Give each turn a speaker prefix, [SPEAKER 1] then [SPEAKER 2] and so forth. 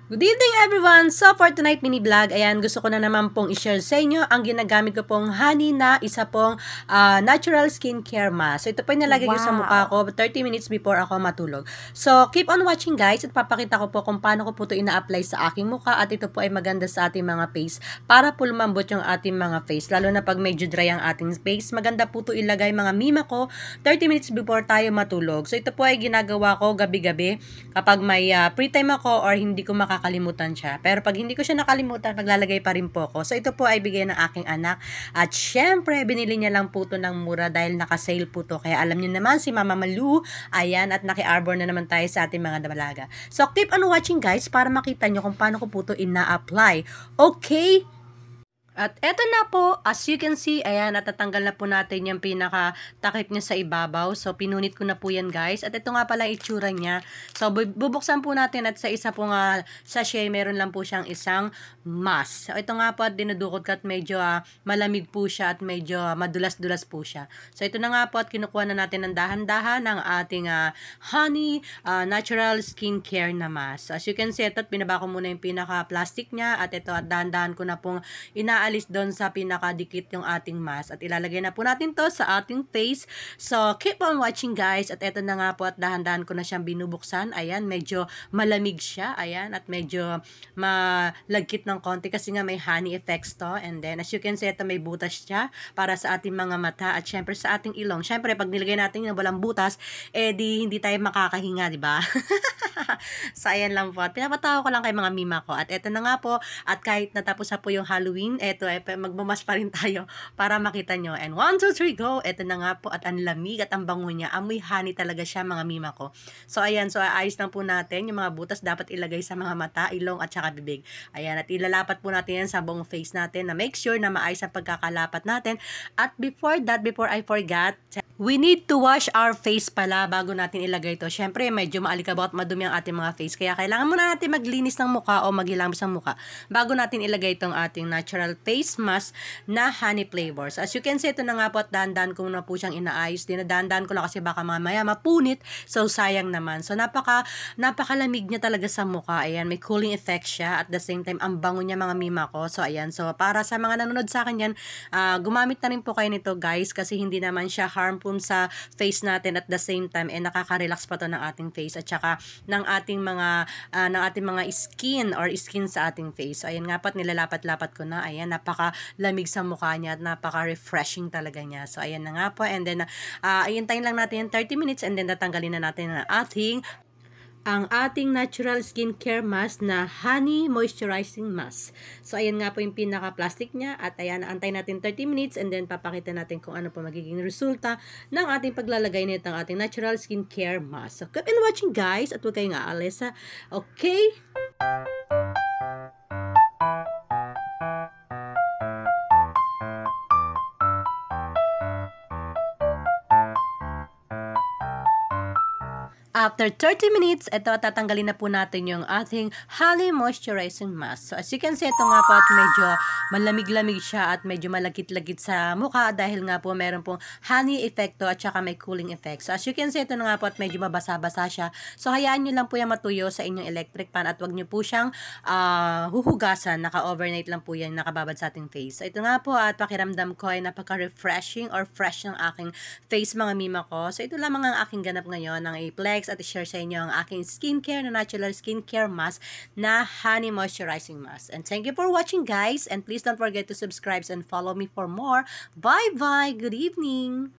[SPEAKER 1] Good evening everyone! So for tonight mini vlog, ayan gusto ko na naman pong i-share sa inyo ang ginagamit ko pong honey na isa pong natural skincare mask. So ito po yung nalagay ko sa mukha ko 30 minutes before ako matulog. So keep on watching guys at papakita ko po kung paano ko po ito ina-apply sa aking mukha at ito po ay maganda sa ating mga face para po lumambot yung ating mga face. Lalo na pag medyo dry ang ating face, maganda po ito ilagay mga mima ko 30 minutes before tayo matulog. So ito po ay ginagawa ko gabi-gabi kapag may free time ako or hindi ko makakalimutan siya. Pero pag hindi ko siya nakalimutan, maglalagay pa rin po ako. So ito po ay bigay ng aking anak. At syempre, binili niya lang po ito ng mura dahil naka-sale po to. Kaya alam niyo naman si Mama Malu, ayan, at naki-arbor na naman tayo sa ating mga dalaga. So keep on watching guys para makita nyo kung paano ko po ito ina-apply. Okay? At eto na po, as you can see, ayan, natatanggal na po natin yung pinaka-takip niya sa ibabaw. So, pinunit ko na po yan, guys. At ito nga pala itsura niya. So, bubuksan po natin at sa isa po nga sachet, meron lang po siyang isang mask. So, ito nga po at dinudukot ko at medyo malamig po siya at medyo madulas-dulas po siya. So, ito na nga po at kinukuha na natin ng dahan-dahan ng ating honey natural skincare na mask. So, as you can see, ito at binaba ko muna yung pinaka-plastic niya at ito at dahan-dahan ko na pong inaalis doon sa pinakadikit yung ating mask at ilalagay na po natin to sa ating face. So, keep on watching guys at eto na nga po at dahan-dahan ko na siyang binubuksan. Ayan, medyo malamig siya. Ayan, at medyo malagkit ng konti kasi nga may honey effects to. And then, as you can see, ito may butas siya para sa ating mga mata at syempre sa ating ilong. Syempre, pag nilagay natin yung walang butas, di hindi tayo makakahinga, di ba? So, ayan lang po. At pinapatawa ko lang kay mga mima ko. At eto na nga po, at kahit natapos na po yung Halloween, eto magmamas pa rin tayo para makita nyo. And 1, 2, 3, go! Eto na nga po at ang lamig at ang bango niya. Amoy honey talaga siya mga mima ko. So ayan, so ayos lang po natin. Yung mga butas dapat ilagay sa mga mata, ilong at saka bibig. Ayan, at ilalapat po natin yan sa buong face natin na make sure na maayos ang pagkakalapat natin. At before that, before I forgot, we need to wash our face pala bago natin ilagay ito. Syempre, medyo maalikabok at madumi ang ating mga face. Kaya kailangan muna natin maglinis ng mukha o maghilamos ng mukha bago natin ilagay itong ating natural face mask na honey flavors. As you can see, ito na nga po at dahan-dahan ko na po siyang inaayos. Dinadahan-dahan ko lang kasi baka mamaya mapunit. So, sayang naman. So, napakalamig niya talaga sa mukha. Ayan, may cooling effect siya. At the same time, ang bango niya mga mima ko. So, ayan. So, para sa mga nanonood sa akin yan, gumamit na rin po kayo nito guys kasi hindi naman siya harmful sa face natin at the same time nakaka-relax pa to ng ating face at saka ng ating mga skin or skin sa ating face. So ayan nga po, nilalapat-lapat ko na. Ayan, napaka-lamig sa mukha niya at napaka-refreshing talaga niya. So ayan na nga po, and then ayantayin lang natin 30 minutes and then tatanggalin na natin ang ating natural skincare mask na honey moisturizing mask. So, ayan nga po yung pinaka-plastic niya. At ayan, antay natin 30 minutes and then papakita natin kung ano po magiging resulta ng ating paglalagay nito ng ating natural skincare mask. So, keep on watching guys at huwag kayong aalis ha. Okay? After 30 minutes, ito tatanggalin na po natin yung ating honey moisturizing mask. So as you can see, ito nga po at medyo malamig-lamig siya at medyo malagkit-lagkit sa mukha dahil nga po meron pong honey effecto at saka may cooling effect. So as you can see, ito na nga po at medyo mabasa-basa siya. So hayaan nyo lang po yan matuyo sa inyong electric pan at wag nyo po siyang huhugasan. Naka-overnight lang po yan, nakababad sa ating face. So ito nga po at pakiramdam ko ay napaka-refreshing or fresh ng aking face mga mima ko. So ito lamang ang aking ganap ngayon ng A-Plex at i-share sa inyo ang aking skincare na natural skincare mask na honey moisturizing mask. And thank you for watching guys, and please don't forget to subscribe and follow me for more. Bye bye, good evening.